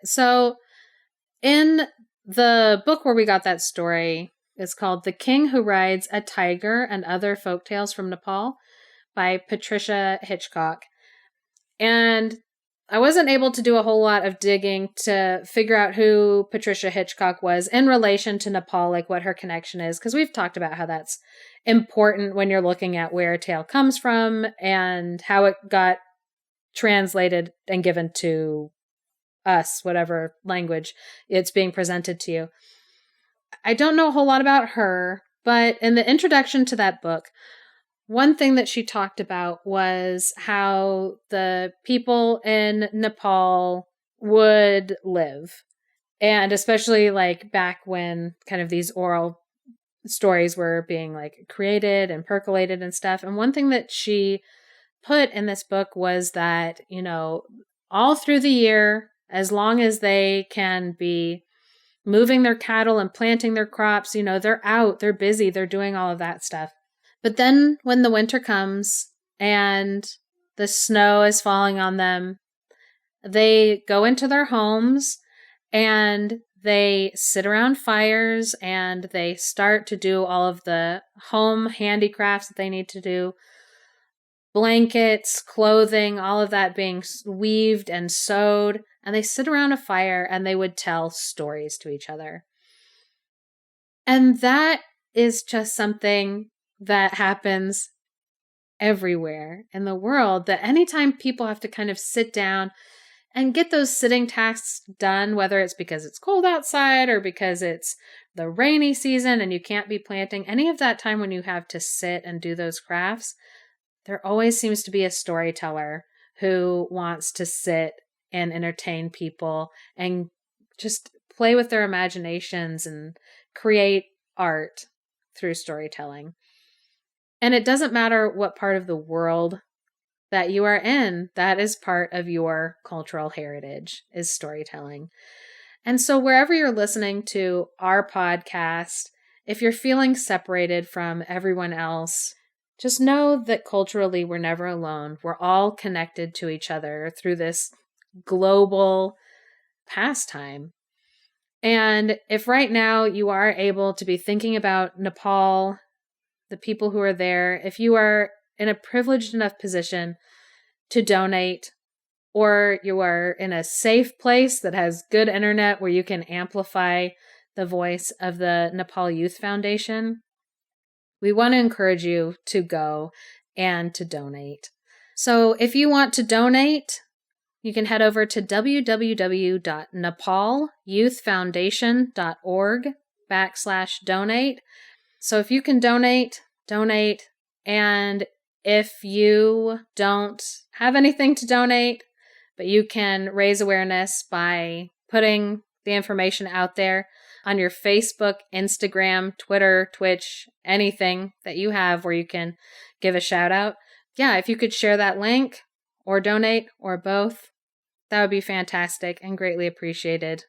So in the book where we got that story, it's called The King Who Rides a Tiger and Other Folktales from Nepal by Patricia Hitchcock. And I wasn't able to do a whole lot of digging to figure out who Patricia Hitchcock was in relation to Nepal, like what her connection is, because we've talked about how that's important when you're looking at where a tale comes from and how it got translated and given to us, whatever language it's being presented to you. I don't know a whole lot about her, but in the introduction to that book, one thing that she talked about was how the people in Nepal would live. And especially like back when kind of these oral stories were being like created and percolated and stuff. And one thing that she put in this book was that, you know, all through the year, as long as they can be moving their cattle and planting their crops, you know, they're out, they're busy, they're doing all of that stuff. But then when the winter comes and the snow is falling on them, they go into their homes and they sit around fires and they start to do all of the home handicrafts that they need to do. Blankets, clothing, all of that being weaved and sewed. And they sit around a fire and they would tell stories to each other. And that is just something that happens everywhere in the world, that anytime people have to kind of sit down and get those sitting tasks done, whether it's because it's cold outside or because it's the rainy season and you can't be planting, any of that time when you have to sit and do those crafts, there always seems to be a storyteller who wants to sit and entertain people and just play with their imaginations and create art through storytelling. And it doesn't matter what part of the world that you are in, that is part of your cultural heritage, is storytelling. And so wherever you're listening to our podcast, if you're feeling separated from everyone else, just know that culturally we're never alone. We're all connected to each other through this global pastime. And if right now you are able to be thinking about Nepal, the people who are there, if you are in a privileged enough position to donate, or you are in a safe place that has good internet where you can amplify the voice of the Nepal Youth Foundation, we want to encourage you to go and to donate. So if you want to donate, you can head over to www.nepalyouthfoundation.org/donate. So if you can donate. And if you don't have anything to donate, but you can raise awareness by putting the information out there on your Facebook, Instagram, Twitter, Twitch, anything that you have where you can give a shout out. Yeah, if you could share that link or donate or both, that would be fantastic and greatly appreciated.